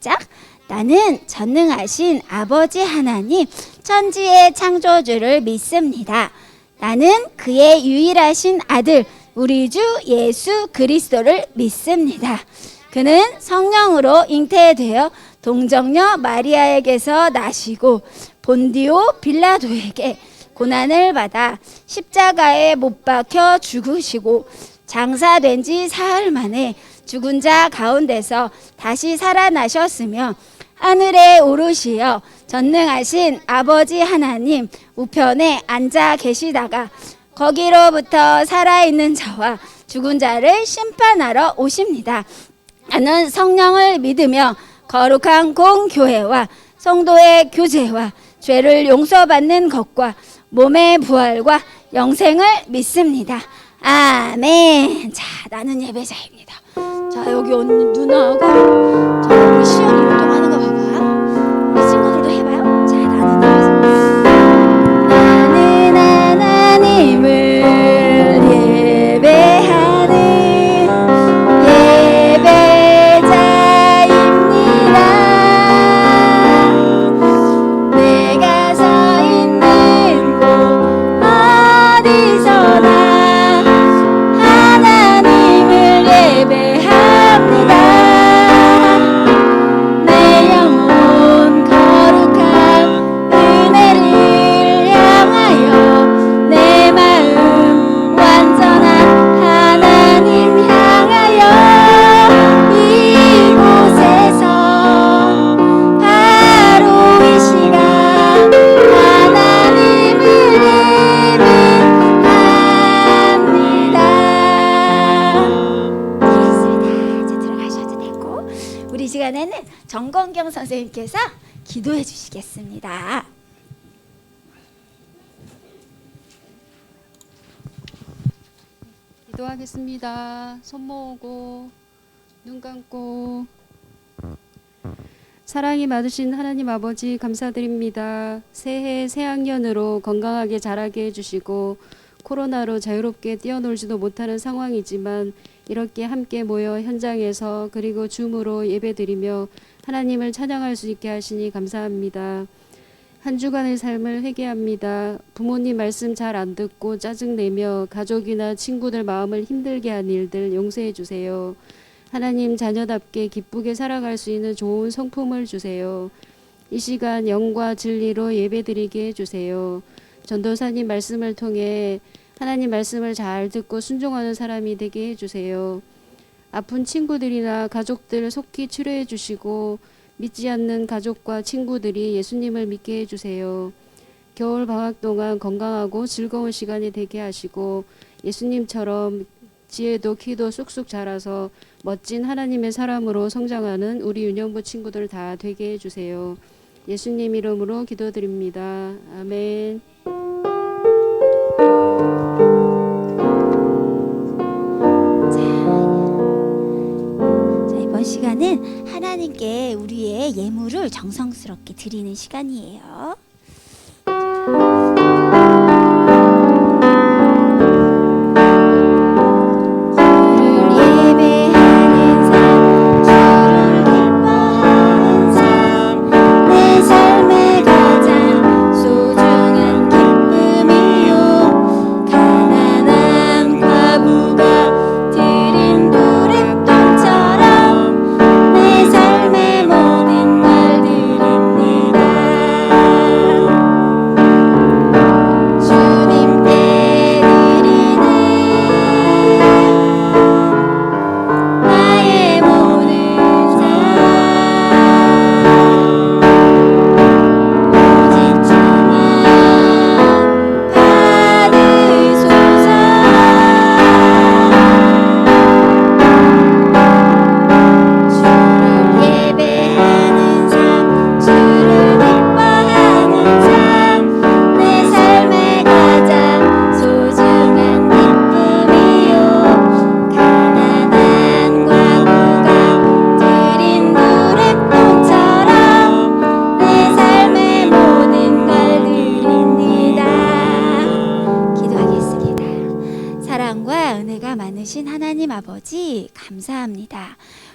시작. 나는 전능하신 아버지 하나님 천지의 창조주를 믿습니다. 나는 그의 유일하신 아들 우리 주 예수 그리스도를 믿습니다. 그는 성령으로 잉태되어 동정녀 마리아에게서 나시고 본디오 빌라도에게 고난을 받아 십자가에 못 박혀 죽으시고 장사된 지 사흘 만에 죽은 자 가운데서 다시 살아나셨으며 하늘에 오르시어 전능하신 아버지 하나님 우편에 앉아 계시다가 거기로부터 살아있는 자와 죽은 자를 심판하러 오십니다. 나는 성령을 믿으며 거룩한 공교회와 성도의 교제와 죄를 용서받는 것과 몸의 부활과 영생을 믿습니다. 아멘. 자, 나는 예배자입니다. 자, 여기 언니 누나하고 자, 우리 시연이 운동하는 거 봐봐. 우리 친구들도 해봐요. 자, 나는 하나님을 예배하는 예배자입니다. 내가 서 있는 곳 어디서나 하나님을 예배합니다. 내 영혼 거룩한 은혜를 향하여 내 마음 완전한 하나님 향하여 이곳에서 바로 이 시간 하나님을 예배합니다. 그렇습니다. 이제 들어가셔도 되고 우리 시간에는 정건경 선생님께서 기도해 주시겠습니다. 기도하겠습니다. 손 모으고 눈 감고. 사랑이 많으신 하나님 아버지 감사드립니다. 새해 새학년으로 건강하게 자라게 해주시고 코로나로 자유롭게 뛰어놀지도 못하는 상황이지만 이렇게 함께 모여 현장에서 그리고 줌으로 예배드리며 하나님을 찬양할 수 있게 하시니 감사합니다. 한 주간의 삶을 회개합니다. 부모님 말씀 잘 안 듣고 짜증내며 가족이나 친구들 마음을 힘들게 한 일들 용서해 주세요. 하나님 자녀답게 기쁘게 살아갈 수 있는 좋은 성품을 주세요. 이 시간 영과 진리로 예배드리게 해주세요. 전도사님 말씀을 통해 하나님 말씀을 잘 듣고 순종하는 사람이 되게 해주세요. 아픈 친구들이나 가족들 속히 치료해 주시고 믿지 않는 가족과 친구들이 예수님을 믿게 해주세요. 겨울 방학 동안 건강하고 즐거운 시간이 되게 하시고 예수님처럼 지혜도 키도 쑥쑥 자라서 멋진 하나님의 사람으로 성장하는 우리 윤영부 친구들 다 되게 해주세요. 예수님 이름으로 기도드립니다. 아멘. 자, 이번 시간은 하나님께 우리의 예물을 정성스럽게 드리는 시간이에요.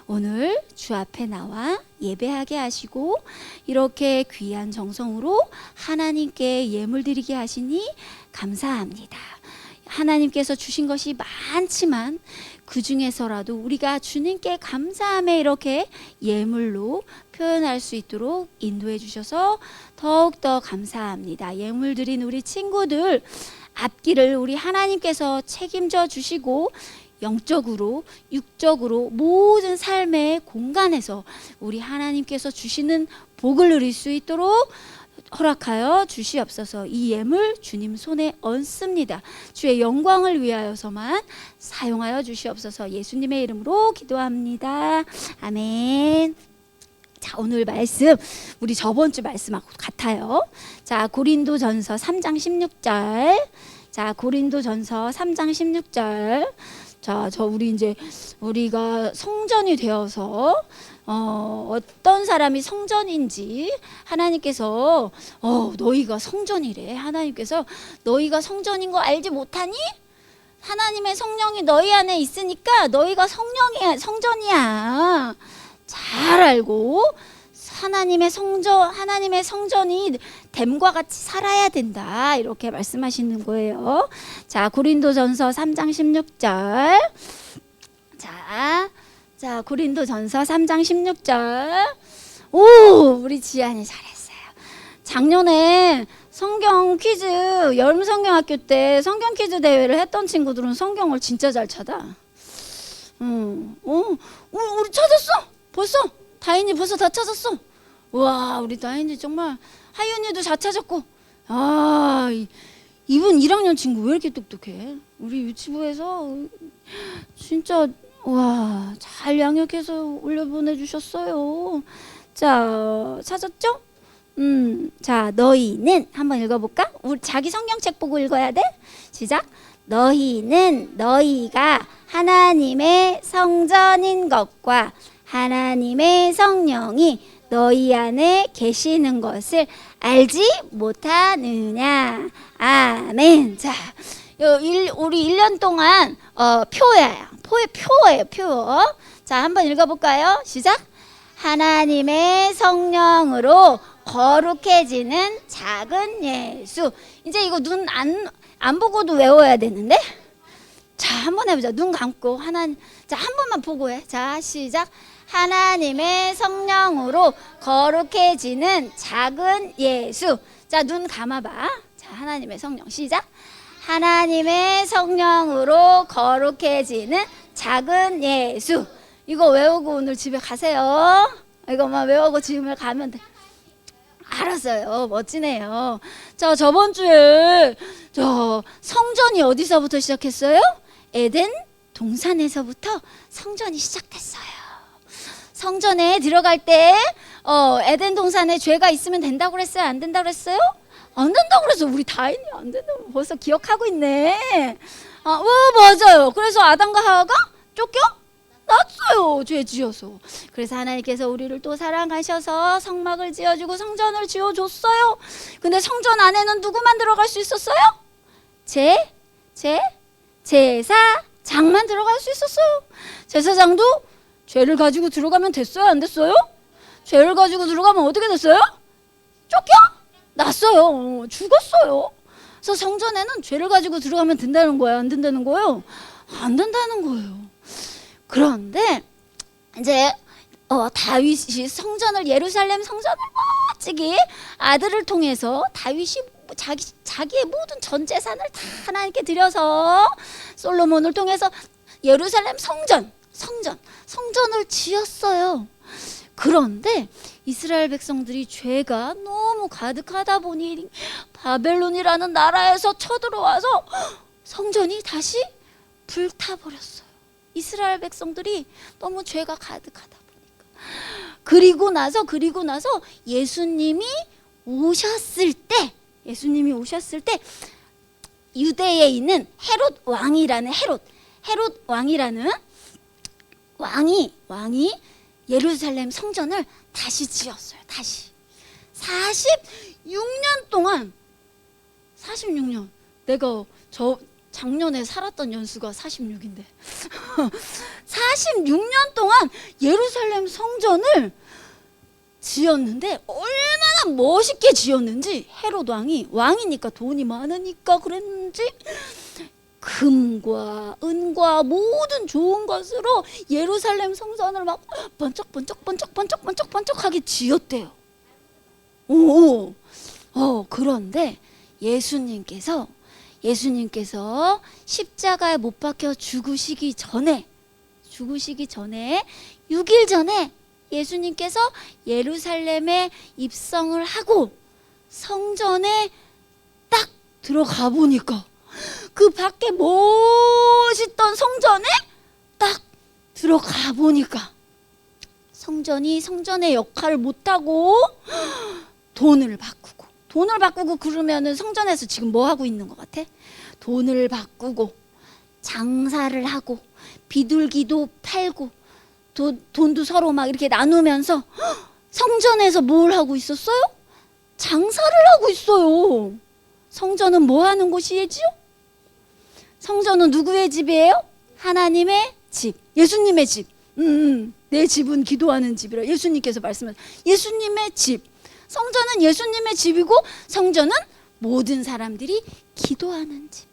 오늘 주 앞에 나와 예배하게 하시고 이렇게 귀한 정성으로 하나님께 예물 드리게 하시니 감사합니다. 하나님께서 주신 것이 많지만 그 중에서라도 우리가 주님께 감사함에 이렇게 예물로 표현할 수 있도록 인도해 주셔서 더욱더 감사합니다. 예물 드린 우리 친구들 앞길을 우리 하나님께서 책임져 주시고 영적으로 육적으로 모든 삶의 공간에서 우리 하나님께서 주시는 복을 누릴 수 있도록 허락하여 주시옵소서. 이 예물 주님 손에 얹습니다. 주의 영광을 위하여서만 사용하여 주시옵소서. 예수님의 이름으로 기도합니다. 아멘. 자, 오늘 말씀 우리 저번 주 말씀하고 같아요. 자, 고린도전서 3장 16절. 자, 고린도전서 3장 16절. 자, 우리가 성전이 되어서 어떤 사람이 성전인지 하나님께서 너희가 성전이래. 하나님께서 너희가 성전인 거 알지 못하니? 하나님의 성령이 너희 안에 있으니까 너희가 성전이야. 잘 알고 하나님의 성전이 댐과 같이 살아야 된다. 이렇게 말씀하시는 거예요. 자, 고린도전서 3장 16절. 자, 고린도전서 3장 16절. 오, 우리 지안이 잘했어요. 작년에 성경 퀴즈 여름 성경학교 때 성경 퀴즈 대회를 했던 친구들은 성경을 진짜 잘 찾아. 우리 찾았어. 벌써 다인이 벌써 다 찾았어. 와, 우리 다인이 정말 하윤이도 다 찾았고. 이분 1학년 친구 왜 이렇게 똑똑해? 우리 유치부에서 진짜 와, 잘 양육해서 올려보내주셨어요. 자, 찾았죠? 자, 너희는 한번 읽어볼까? 우리 자기 성경책 보고 읽어야 돼. 시작. 너희가 하나님의 성전인 것과 하나님의 성령이 너희 안에 계시는 것을 알지 못하느냐. 아멘. 자, 우리 1년 동안 표예요. 표. 자, 한번 읽어볼까요? 시작. 하나님의 성령으로 거룩해지는 작은 예수. 이제 이거 눈 안 보고도 외워야 되는데. 자, 한번 해보자. 눈 감고 자, 한 번만 보고 해. 자, 시작. 하나님의 성령으로 거룩해지는 작은 예수. 자, 눈 감아봐. 자, 하나님의 성령. 시작. 하나님의 성령으로 거룩해지는 작은 예수. 이거 외우고 오늘 집에 가세요. 이거만 외우고 집에 가면 돼. 알았어요. 멋지네요. 자, 저번 주에 성전이 어디서부터 시작했어요? 에덴 동산에서부터 성전이 시작됐어요. 성전에 들어갈 때 에덴 동산에 죄가 있으면 된다고 그랬어요? 안 된다고 그랬어요? 안 된다고 그랬어. 우리 다인이 안 된다고 벌써 기억하고 있네. 맞아요. 그래서 아담과 하와가 쫓겨났어요. 죄 지어서. 그래서 하나님께서 우리를 또 사랑하셔서 성막을 지어주고 성전을 지어줬어요. 근데 성전 안에는 누구만 들어갈 수 있었어요? 제사장만 들어갈 수 있었어요. 제사장도 죄를 가지고 들어가면 됐어요? 안 됐어요? 죄를 가지고 들어가면 어떻게 됐어요? 쫓겨났어요. 죽었어요. 그래서 성전에는 죄를 가지고 들어가면 된다는 거예요? 안 된다는 거예요? 안 된다는 거예요. 그런데 이제 다윗이 예루살렘 성전을 멋지게 아들을 통해서 다윗이 자기의 모든 전 재산을 다 하나님께 드려서 솔로몬을 통해서 예루살렘 성전을 지었어요. 그런데 이스라엘 백성들이 죄가 너무 가득하다 보니 바벨론이라는 나라에서 쳐들어와서 성전이 다시 불타버렸어요. 이스라엘 백성들이 너무 죄가 가득하다 보니까. 그리고 나서 예수님이 오셨을 때 유대에 있는 헤롯 왕이라는 왕이 예루살렘 성전을 다시 지었어요. 다시 46년 동안 내가 작년에 살았던 연수가 46인데 46년 동안 예루살렘 성전을 지었는데 얼마나 멋있게 지었는지 헤롯 왕이니까 돈이 많으니까 그랬는지 금과 은과 모든 좋은 것으로 예루살렘 성전을 막 번쩍번쩍하게 지었대요. 그런데 예수님께서 십자가에 못 박혀 죽으시기 전에 6일 전에 예수님께서 예루살렘에 입성을 하고 성전에 딱 들어가 보니까 그 밖에 멋있던 성전에 딱 들어가 보니까 성전의 역할을 못하고 돈을 바꾸고 그러면은 성전에서 지금 뭐 하고 있는 것 같아? 돈을 바꾸고 장사를 하고 비둘기도 팔고 돈도 서로 막 이렇게 나누면서 성전에서 뭘 하고 있었어요? 장사를 하고 있어요. 성전은 뭐 하는 곳이지요? 성전은 누구의 집이에요? 하나님의 집, 예수님의 집. 내 집은 기도하는 집이라 예수님께서 말씀하셨어요. 예수님의 집. 성전은 예수님의 집이고 성전은 모든 사람들이 기도하는 집,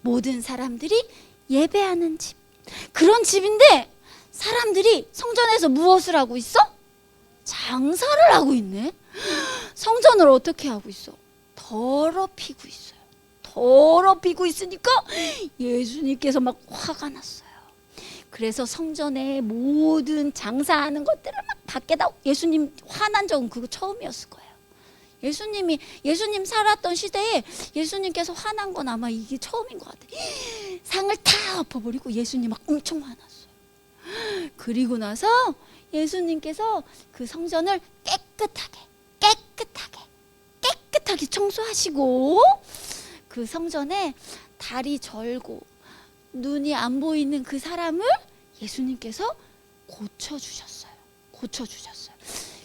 모든 사람들이 예배하는 집, 그런 집인데 사람들이 성전에서 무엇을 하고 있어? 장사를 하고 있네. 성전을 어떻게 하고 있어? 더럽히고 있어요. 더럽히고 있으니까 예수님께서 막 화가 났어요. 그래서 성전에 모든 장사하는 것들을 막 밖에다, 예수님 화난 적은 그거 처음이었을 거예요. 예수님 살았던 시대에 예수님께서 화난 건 아마 이게 처음인 것 같아요. 상을 다 엎어버리고 예수님 막 엄청 화났어요. 그리고 나서 예수님께서 그 성전을 깨끗하게 청소하시고 그 성전에 다리 절고 눈이 안 보이는 그 사람을 예수님께서 고쳐주셨어요.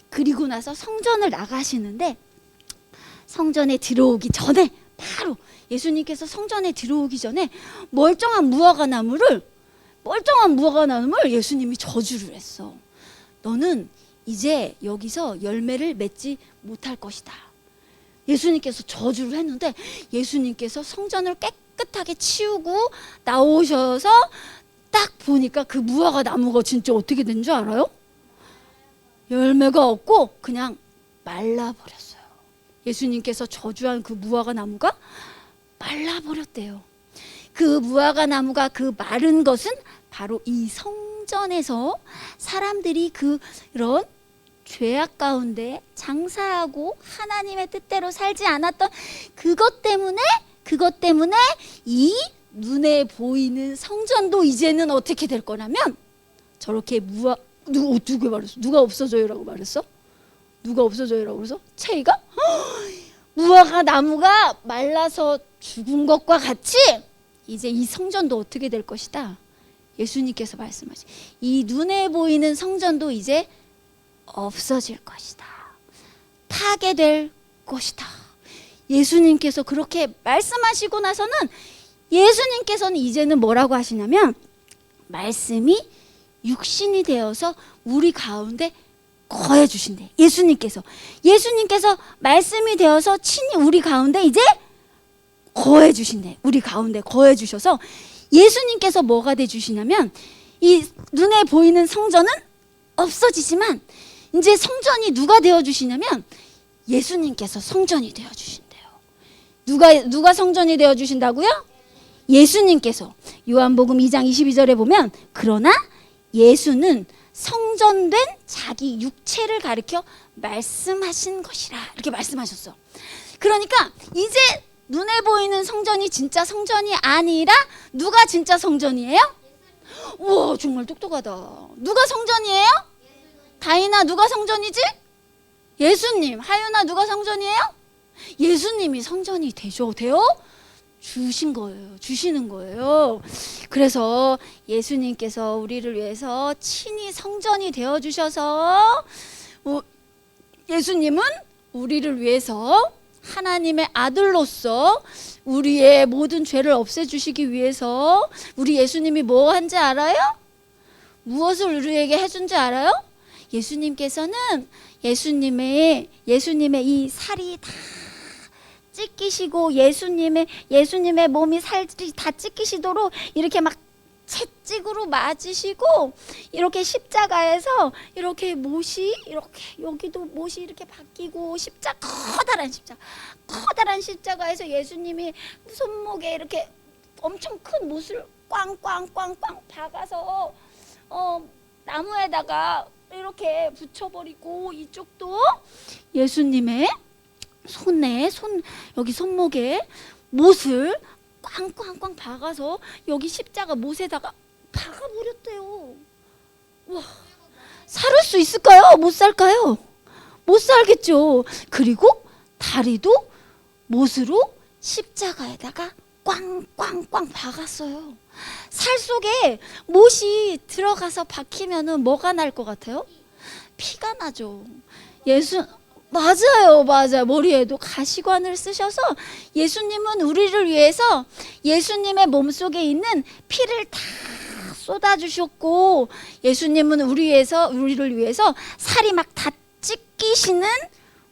그리고 나서 성전을 나가시는데 성전에 들어오기 전에 바로 예수님께서 성전에 들어오기 전에 멀쩡한 무화과 나무를 예수님이 저주를 했어. 너는 이제 여기서 열매를 맺지 못할 것이다. 예수님께서 저주를 했는데 예수님께서 성전을 깨끗하게 치우고 나오셔서 딱 보니까 그 무화과 나무가 진짜 어떻게 된 줄 알아요? 열매가 없고 그냥 말라버렸어요. 예수님께서 저주한 그 무화과 나무가 말라버렸대요. 그 무화과 나무가 그 마른 것은 바로 이 성전에서 사람들이 그런 죄악 가운데 장사하고 하나님의 뜻대로 살지 않았던 그것 때문에 이 눈에 보이는 성전도 이제는 어떻게 될 거냐면 저렇게 누가 말했어? 누가 없어져요라고 말했어? 누가 없어져요라고 그래서 체이가 무화과 나무가 말라서 죽은 것과 같이 이제 이 성전도 어떻게 될 것이다. 예수님께서 말씀하신 이 눈에 보이는 성전도 이제 없어질 것이다. 파괴될 것이다. 예수님께서 그렇게 말씀하시고 나서는 예수님께서는 이제는 뭐라고 하시냐면 말씀이 육신이 되어서 우리 가운데 거해 주신대. 예수님께서 말씀이 되어서 친히 우리 가운데 이제 거해 주신대. 우리 가운데 거해 주셔서 예수님께서 뭐가 돼 주시냐면 이 눈에 보이는 성전은 없어지지만 이제 성전이 누가 되어 주시냐면 예수님께서 성전이 되어 주신대요. 누가 성전이 되어 주신다고요? 예수님께서. 요한복음 2장 22절에 보면 그러나 예수는 성전된 자기 육체를 가리켜 말씀하신 것이라 이렇게 말씀하셨어. 그러니까 이제 눈에 보이는 성전이 진짜 성전이 아니라 누가 진짜 성전이에요? 우와, 정말 똑똑하다. 누가 성전이에요? 다인아, 누가 성전이지? 예수님. 하윤아, 누가 성전이에요? 예수님이 성전이 되어 주시는 거예요. 그래서 예수님께서 우리를 위해서 친히 성전이 되어 주셔서 예수님은 우리를 위해서 하나님의 아들로서 우리의 모든 죄를 없애주시기 위해서 우리 예수님이 뭐 한지 알아요? 무엇을 우리에게 해준지 알아요? 예수님께서는 예수님의 이 살이 다 찢기시고 예수님의 몸이 살이 다 찢기시도록 이렇게 막 채찍으로 맞으시고 이렇게 십자가에서 이렇게 못이 이렇게 여기도 못이 이렇게 바뀌고 커다란 십자가에서 예수님이 손목에 이렇게 엄청 큰 못을 꽝꽝꽝꽝 박아서 나무에다가 이렇게 붙여버리고 이쪽도 예수님의 여기 손목에 못을 꽝꽝꽝 박아서 여기 십자가 못에다가 박아버렸대요. 와, 살을 수 있을까요? 못 살까요? 못 살겠죠. 그리고 다리도 못으로 십자가에다가 꽝꽝꽝 박았어요. 살 속에 못이 들어가서 박히면은 뭐가 날 것 같아요? 피가 나죠. 맞아요. 머리에도 가시관을 쓰셔서 예수님은 우리를 위해서 예수님의 몸속에 있는 피를 다 쏟아주셨고, 예수님은 우리를 위해서 살이 막 다 찢기시는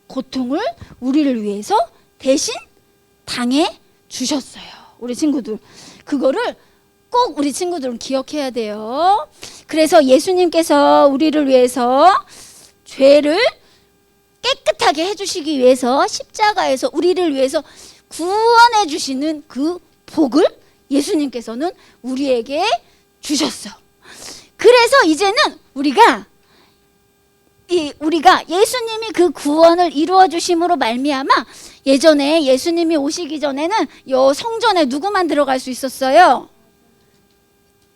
고통을 우리를 위해서 대신 당해 주셨어요. 우리 친구들, 그거를 꼭 우리 친구들은 기억해야 돼요. 그래서 예수님께서 우리를 위해서 죄를 깨끗하게 해주시기 위해서 십자가에서 우리를 위해서 구원해 주시는 그 복을 예수님께서는 우리에게 주셨어. 그래서 이제는 우리가 예수님이 그 구원을 이루어 주심으로 말미암아, 예전에 예수님이 오시기 전에는 요 성전에 누구만 들어갈 수 있었어요?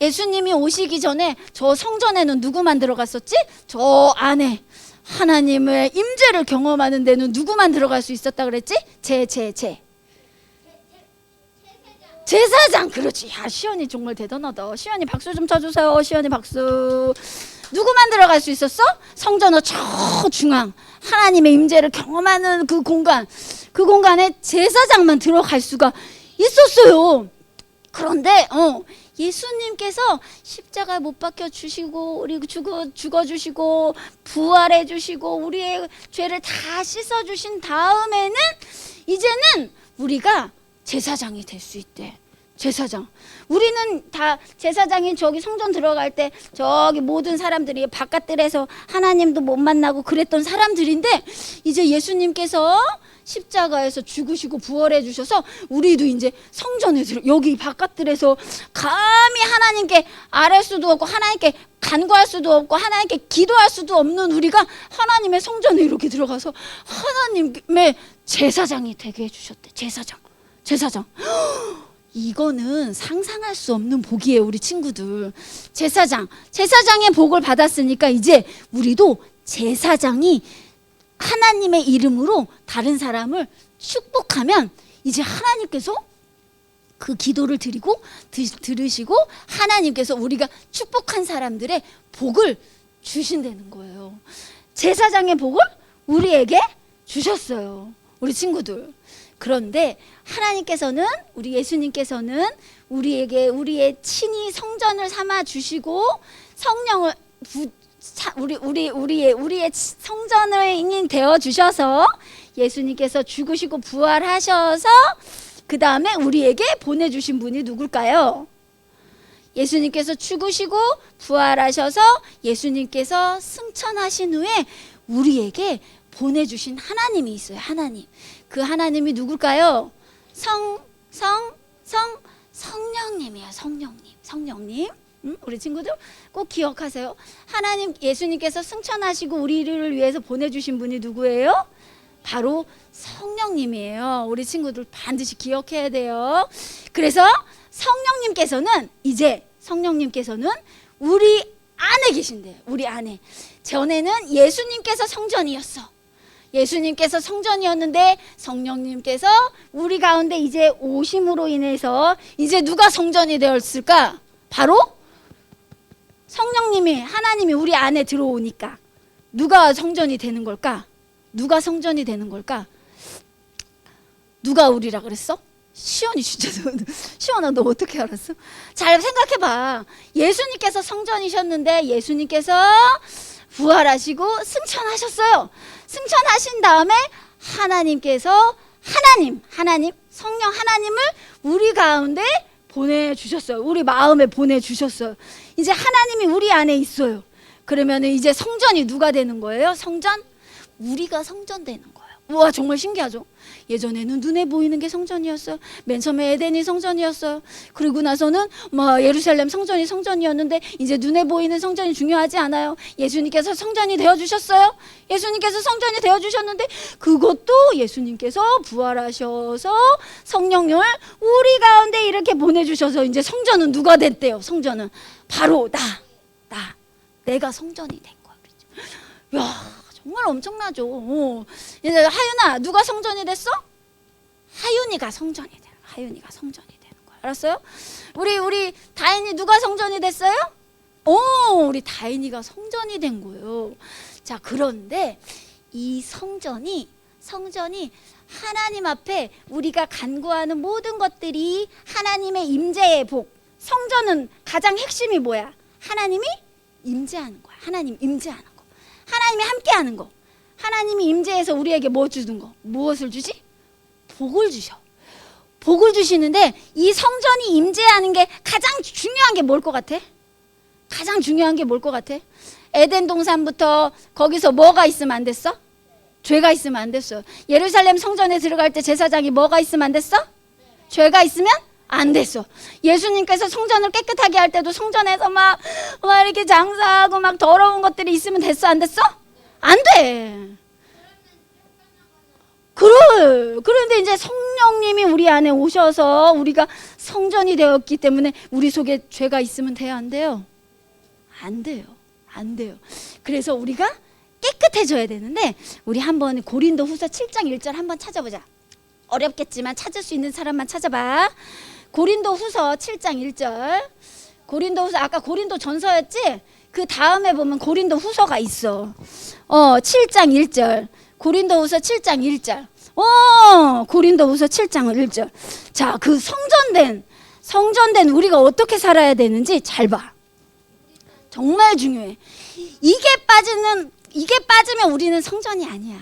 예수님이 오시기 전에 저 성전에는 누구만 들어갔었지? 저 안에 하나님의 임재를 경험하는 데는 누구만 들어갈 수 있었다 그랬지? 제사장. 그렇지. 야, 시연이 정말 대단하다. 시연이 박수 좀 쳐주세요. 시연이 박수. 누구만 들어갈 수 있었어? 성전의 저 중앙, 하나님의 임재를 경험하는 그 공간에 제사장만 들어갈 수가 있었어요. 그런데 예수님께서 십자가에 못 박혀 주시고 우리 죽어 주시고 부활해 주시고 우리의 죄를 다 씻어 주신 다음에는 이제는 우리가 제사장이 될 수 있대. 제사장. 우리는 다 제사장인 저기 성전 들어갈 때 저기 모든 사람들이 바깥들에서 하나님도 못 만나고 그랬던 사람들인데, 이제 예수님께서 십자가에서 죽으시고 부활해 주셔서 우리도 이제 성전에 여기 바깥들에서 감히 하나님께 아뢰 수도 없고 하나님께 간구할 수도 없고 하나님께 기도할 수도 없는 우리가 하나님의 성전에 이렇게 들어가서 하나님의 제사장이 되게 해주셨대. 제사장. 이거는 상상할 수 없는 복이에요. 우리 친구들, 제사장의 복을 받았으니까 이제 우리도 제사장이 하나님의 이름으로 다른 사람을 축복하면 이제 하나님께서 그 기도를 들으시고 하나님께서 우리가 축복한 사람들의 복을 주신다는 거예요. 제사장의 복을 우리에게 주셨어요. 우리 친구들. 그런데 하나님께서는, 우리 예수님께서는 우리에게 우리의 친히 성전을 삼아 주시고 성령을 우리의 성전이 되어 주셔서 예수님께서 죽으시고 부활하셔서 그 다음에 우리에게 보내주신 분이 누굴까요? 예수님께서 죽으시고 부활하셔서 예수님께서 승천하신 후에 우리에게 보내주신 하나님이 있어요. 하나님. 그 하나님이 누굴까요? 성령님이에요. 성령님. 우리 친구들 꼭 기억하세요. 하나님, 예수님께서 승천하시고 우리를 위해서 보내주신 분이 누구예요? 바로 성령님이에요. 우리 친구들 반드시 기억해야 돼요. 그래서 성령님께서는 우리 안에 계신대요. 우리 안에. 전에는 예수님께서 성전이었어. 예수님께서 성전이었는데 성령님께서 우리 가운데 이제 오심으로 인해서 이제 누가 성전이 되었을까? 바로 성령님이, 하나님이 우리 안에 들어오니까 누가 성전이 되는 걸까? 누가 우리라 그랬어? 시온이 진짜 시온아 너 어떻게 알았어? 잘 생각해봐. 예수님께서 성전이셨는데 예수님께서 부활하시고 승천하셨어요. 승천하신 다음에 하나님께서 하나님 성령 하나님을 우리 가운데 보내주셨어요. 우리 마음에 보내주셨어요. 이제 하나님이 우리 안에 있어요. 그러면 이제 성전이 누가 되는 거예요? 성전? 우리가 성전 되는 거예요. 우와 정말 신기하죠? 예전에는 눈에 보이는 게 성전이었어요. 맨 처음에 에덴이 성전이었어요. 그리고 나서는 예루살렘 성전이 성전이었는데 이제 눈에 보이는 성전이 중요하지 않아요. 예수님께서 성전이 되어주셨어요. 예수님께서 성전이 되어주셨는데 그것도 예수님께서 부활하셔서 성령을 우리 가운데 이렇게 보내주셔서 이제 성전은 누가 됐대요? 성전은 바로 내가 성전이 된 거야. 야 정말 엄청나죠. 이제 하윤아 누가 성전이 됐어? 하윤이가 성전이 돼. 하윤이가 성전이 되는 거야. 알았어요? 우리 다인이 누가 성전이 됐어요? 우리 다인이가 성전이 된 거예요. 자 그런데 이 성전이 하나님 앞에 우리가 간구하는 모든 것들이 하나님의 임재의 복. 성전은 가장 핵심이 뭐야? 하나님이 임재하는 거야. 하나님 임재하는 거. 하나님이 함께하는 거. 하나님이 임재해서 우리에게 뭐 주는 거? 무엇을 주지? 복을 주셔. 복을 주시는데 이 성전이 임재하는 게 가장 중요한 게 뭘 것 같아? 가장 중요한 게 뭘 것 같아? 에덴 동산부터 거기서 뭐가 있으면 안 됐어? 죄가 있으면 안 됐어요. 예루살렘 성전에 들어갈 때 제사장이 뭐가 있으면 안 됐어? 죄가 있으면 안 됐어. 예수님께서 성전을 깨끗하게 할 때도 성전에서 막 이렇게 장사하고 막 더러운 것들이 있으면 됐어? 안 됐어? 안 돼. 그런데 이제 성령님이 우리 안에 오셔서 우리가 성전이 되었기 때문에 우리 속에 죄가 있으면 돼요? 안 돼요? 안 돼요. 안 돼요. 그래서 우리가 깨끗해져야 되는데 우리 한번 고린도후서 7장 1절 한번 찾아보자. 어렵겠지만 찾을 수 있는 사람만 찾아봐. 고린도후서 7장 1절. 고린도후서 아까 고린도전서였지? 그 다음에 보면 고린도후서가 있어. 7장 1절. 고린도후서 7장 1절. 고린도후서 7장 1절. 자, 그 성전된 우리가 어떻게 살아야 되는지 잘 봐. 정말 중요해. 이게 빠지면 우리는 성전이 아니야.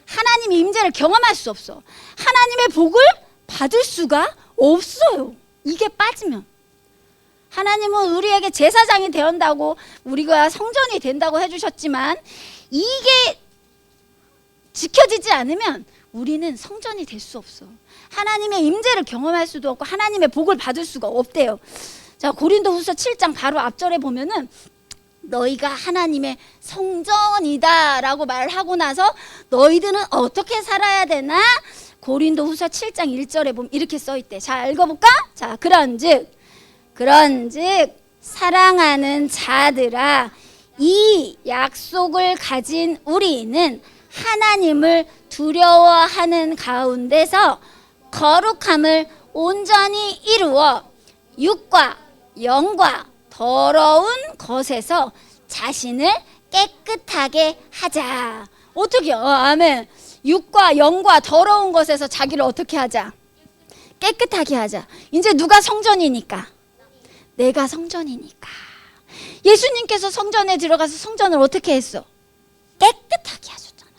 하나님의 임재를 경험할 수 없어. 하나님의 복을 받을 수가 없어요. 이게 빠지면. 하나님은 우리에게 제사장이 되었다고 우리가 성전이 된다고 해주셨지만 이게 지켜지지 않으면 우리는 성전이 될 수 없어. 하나님의 임재를 경험할 수도 없고 하나님의 복을 받을 수가 없대요. 자, 고린도후서 7장 바로 앞절에 보면은 너희가 하나님의 성전이다 라고 말하고 나서 너희들은 어떻게 살아야 되나? 고린도후서 7장 1절에 보면 이렇게 써있대. 자, 읽어볼까? 자, 그런즉 사랑하는 자들아, 이 약속을 가진 우리는 하나님을 두려워하는 가운데서 거룩함을 온전히 이루어 육과 영과 더러운 것에서 자신을 깨끗하게 하자. 어떻게요? 아멘. 육과 영과 더러운 것에서 자기를 어떻게 하자? 깨끗하게 하자. 이제 누가 성전이니까? 내가 성전이니까. 예수님께서 성전에 들어가서 성전을 어떻게 했어? 깨끗하게 하셨잖아.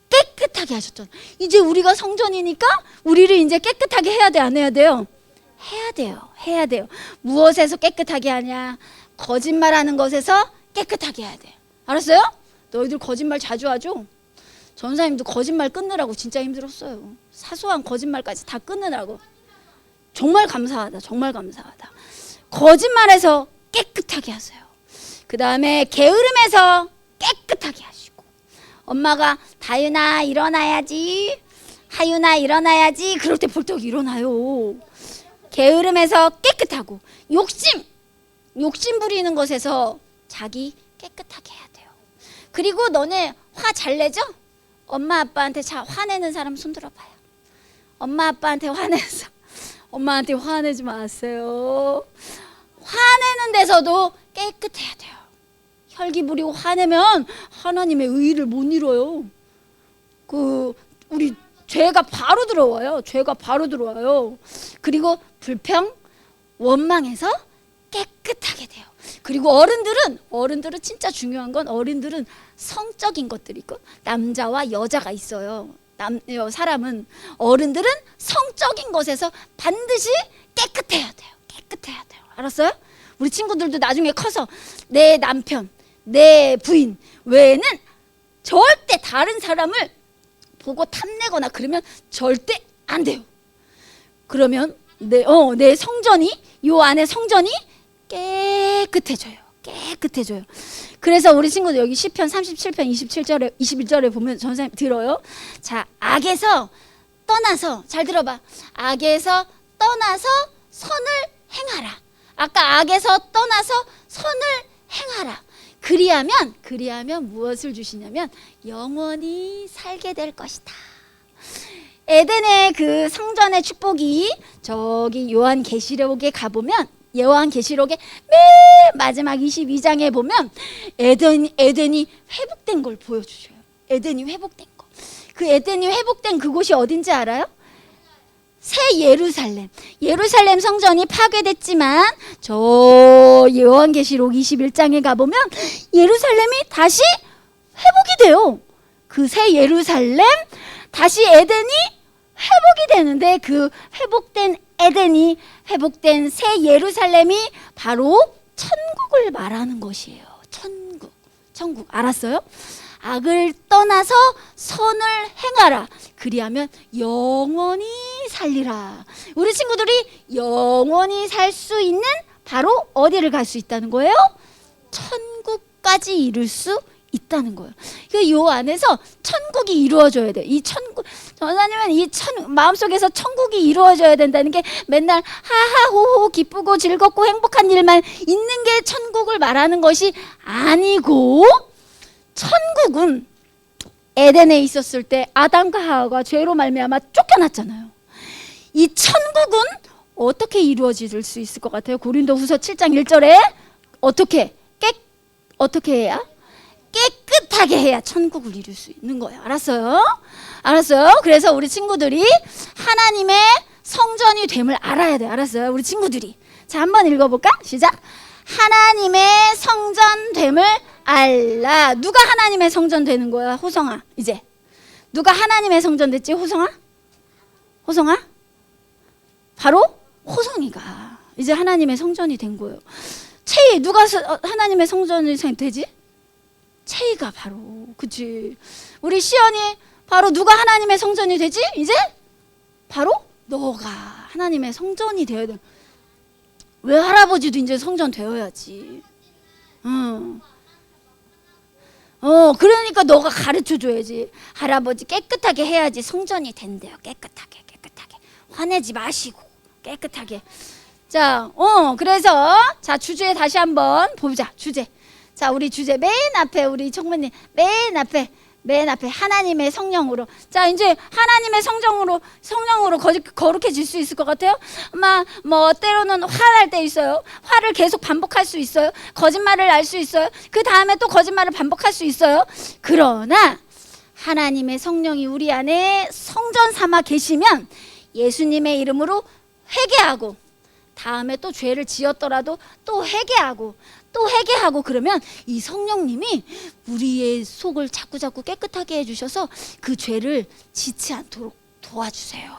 깨끗하게 하셨잖아. 이제 우리가 성전이니까 우리를 이제 깨끗하게 해야 돼, 안 해야 돼요? 해야 돼요. 무엇에서 깨끗하게 하냐? 거짓말하는 것에서 깨끗하게 해야 돼. 알았어요? 너희들 거짓말 자주 하죠? 전사님도 거짓말 끊느라고 진짜 힘들었어요. 사소한 거짓말까지 다 끊느라고. 정말 감사하다. 거짓말에서 깨끗하게 하세요. 그 다음에 게으름에서 깨끗하게 하시고, 엄마가 다윤아 일어나야지, 하윤아 일어나야지, 그럴 때 벌떡 일어나요. 게으름에서 깨끗하고, 욕심 부리는 것에서 자기 깨끗하게 해야 돼요. 그리고 너네 화 잘 내죠? 엄마 아빠한테 화내는 사람 손 들어봐요. 엄마 아빠한테 화내서 엄마한테 화내지 마세요. 화내는 데서도 깨끗해야 돼요. 혈기 부리고 화내면 하나님의 의의를 못 이뤄요. 우리 죄가 바로 들어와요. 죄가 바로 들어와요. 그리고 불평, 원망해서 깨끗하게 돼요. 그리고 어른들은 진짜 중요한 건 어른들은 성적인 것들이 있고 남자와 여자가 있어요. 사람은 어른들은 성적인 것에서 반드시 깨끗해야 돼요. 깨끗해야 돼요. 알았어요? 우리 친구들도 나중에 커서 내 남편, 내 부인 외에는 절대 다른 사람을 보고 탐내거나 그러면 절대 안 돼요. 그러면 내 성전이, 요 안에 성전이 깨끗해져요. 깨끗해져요. 그래서 우리 친구들 여기 시편 37편 27절에 21절에 보면 전사님 들어요. 자, 악에서 떠나서, 잘 들어봐. 악에서 떠나서 선을 행하라. 아까 악에서 떠나서 선을 행하라. 그리하면 무엇을 주시냐면 영원히 살게 될 것이다. 에덴의 그 성전의 축복이 저기 요한계시록에 가보면, 요한계시록의 맨 마지막 22장에 보면 에덴이 회복된 걸 보여주셔요. 에덴이 회복된 거. 그 에덴이 회복된 그곳이 어딘지 알아요? 새 예루살렘. 예루살렘 성전이 파괴됐지만 저 요한계시록 21장에 가보면 예루살렘이 다시 회복이 돼요. 그 새 예루살렘, 다시 에덴이 회복이 되는데 그 회복된 에덴이, 회복된 새 예루살렘이 바로 천국을 말하는 것이에요. 천국. 알았어요? 악을 떠나서 선을 행하라. 그리하면 영원히 살리라. 우리 친구들이 영원히 살 수 있는 바로 어디를 갈 수 있다는 거예요? 천국까지 이룰 수 있다는 거예요. 요 안에서 천국이 이루어져야 돼. 이 천국, 전사님은 마음속에서 천국이 이루어져야 된다는 게 맨날 하하호호 기쁘고 즐겁고 행복한 일만 있는 게 천국을 말하는 것이 아니고, 천국은 에덴에 있었을 때 아담과 하와가 죄로 말미암아 쫓겨났잖아요. 이 천국은 어떻게 이루어질 수 있을 것 같아요? 고린도후서 7장 1절에 어떻게 해야? 깨끗하게 해야 천국을 이룰 수 있는 거예요. 알았어요? 그래서 우리 친구들이 하나님의 성전이 됨을 알아야 돼. 알았어요? 우리 친구들이. 자, 한번 읽어볼까? 시작. 하나님의 성전 됨을 알라. 누가 하나님의 성전 되는 거야? 호성아. 이제 누가 하나님의 성전 됐지? 호성아? 바로 호성이가 이제 하나님의 성전이 된 거예요. 채희, 누가 하나님의 성전이 되지? 채희가 바로. 그치? 우리 시연이 바로 누가 하나님의 성전이 되지? 이제 바로 너가 하나님의 성전이 되어야 돼. 왜 할아버지도 이제 성전 되어야지. 그러니까 너가 가르쳐 줘야지. 할아버지 깨끗하게 해야지 성전이 된대요. 깨끗하게. 화내지 마시고 깨끗하게. 자, 그래서 자, 주제 다시 한번 보자. 주제. 자, 우리 주제 맨 앞에, 우리 청문님 맨 앞에 하나님의 성령으로. 자, 이제 하나님의 성령으로 거룩해질 수 있을 것 같아요? 뭐 때로는 화날 때 있어요. 화를 계속 반복할 수 있어요. 거짓말을 할 수 있어요. 그 다음에 또 거짓말을 반복할 수 있어요. 그러나 하나님의 성령이 우리 안에 성전 삼아 계시면 예수님의 이름으로 회개하고, 다음에 또 죄를 지었더라도 또 회개하고 그러면 이 성령님이 우리의 속을 자꾸 깨끗하게 해주셔서 그 죄를 짓지 않도록 도와주세요.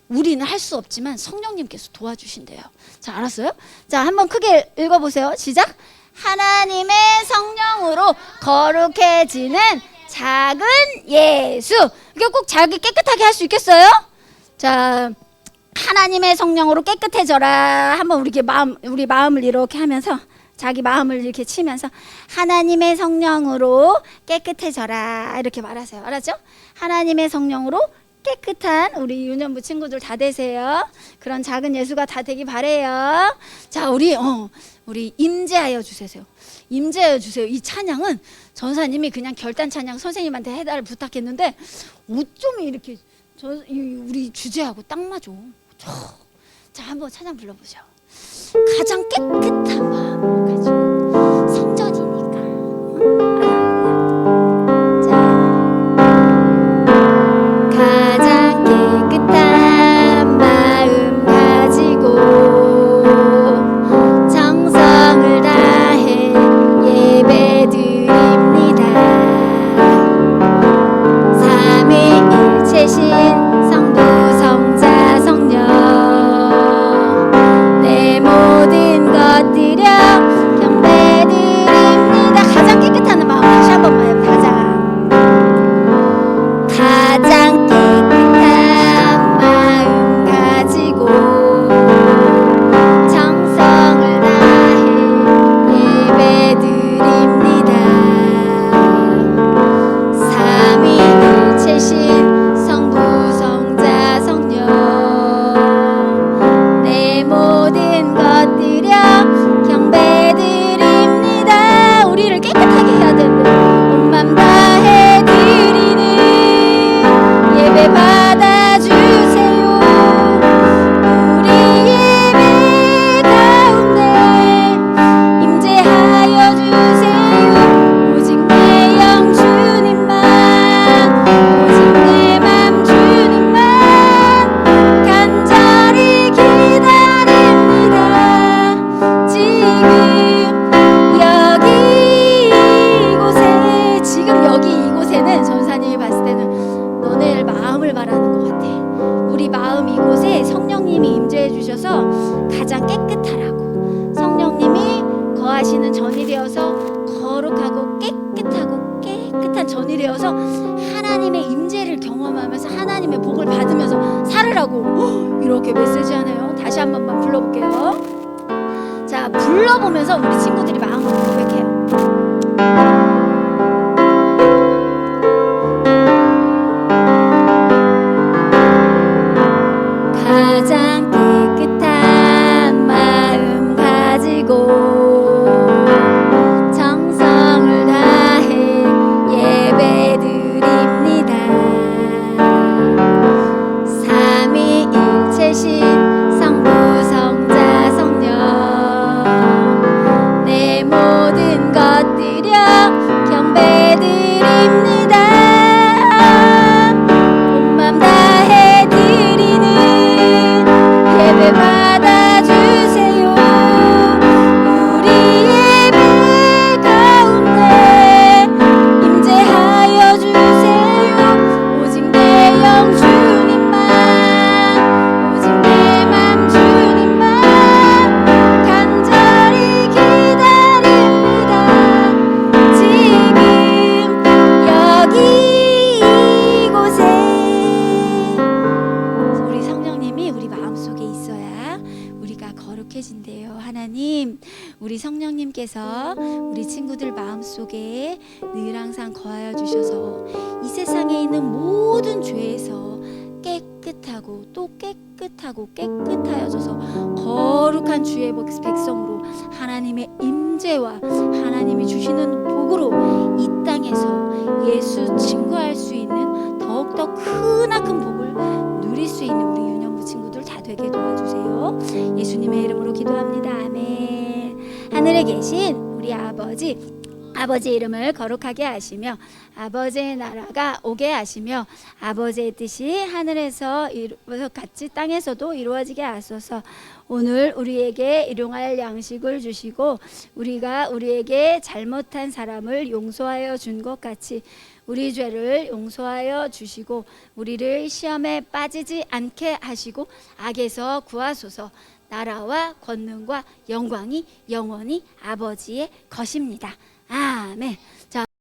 우리는 할 수 없지만 성령님께서 도와주신대요. 자, 알았어요? 자, 한번 크게 읽어보세요. 시작. 하나님의 성령으로 거룩해지는 작은 예수. 이게 꼭 자기 깨끗하게 할 수 있겠어요? 자, 하나님의 성령으로 깨끗해져라. 한번 우리 마음을 이렇게 하면서, 자기 마음을 이렇게 치면서 하나님의 성령으로 깨끗해져라 이렇게 말하세요. 알았죠? 하나님의 성령으로 깨끗한 우리 유년부 친구들 다 되세요. 그런 작은 예수가 다 되기 바래요. 자, 우리 임재하여 주세요. 임재하여 주세요. 이 찬양은 전사님이 그냥 결단 찬양 선생님한테 해달을 부탁했는데 어쩜 이렇게 우리 주제하고 딱 맞아. 자, 한번 찬양 불러보죠. 가장 깨끗한 마음을 가지고, 성전이니까. 자, 하나님의 임재를 경험하면서 하나님의 복을 받으면서 살으라고 이렇게 메시지하네요. 다시 한 번만 불러볼게요. 자, 불러보면서 우리 친구들이 마음으로 고백해요. 가장 깨끗한 마음 가지고 정성을 다해 예배드립니다. 삼위일체신 성부 성자 성령 내 모든 것 드려 경배드립니다. 온맘 다해 드리는 예배 받아주세요. 우리 예배 가운데 임재하여 주세요. 오직 내 영 주님만, 오직 내 맘 주님만 간절히 기다립니다. 지금 여기 이곳에 우리 성령님이 우리 마음속에 있어야 우리가 거룩해진대요. 하나님, 우리 성령님께서 우리 친구들 마음속에 늘 항상 거하여 주셔서 이 세상에 있는 모든 죄에서 깨끗하고 또 깨끗하고 깨끗하여져서 거룩한 주의 백성으로 하나님의 임재와 하나님이 주시는 복으로 이 땅에서 예수 증거할 수 있는 더욱더 크나큰 복을 누릴 수 있는 우리 유년부 친구들 다 되게 도와주세요. 예수님의 이름으로 기도합니다. 아멘. 하늘에 계신 우리 아버지의 이름을 거룩하게 하시며 아버지의 나라가 오게 하시며 아버지의 뜻이 하늘에서 같이 땅에서도 이루어지게 하소서. 오늘 우리에게 일용할 양식을 주시고 우리가 우리에게 잘못한 사람을 용서하여 준 것 같이 우리 죄를 용서하여 주시고 우리를 시험에 빠지지 않게 하시고 악에서 구하소서. 나라와 권능과 영광이 영원히 아버지의 것입니다. 아멘. 자.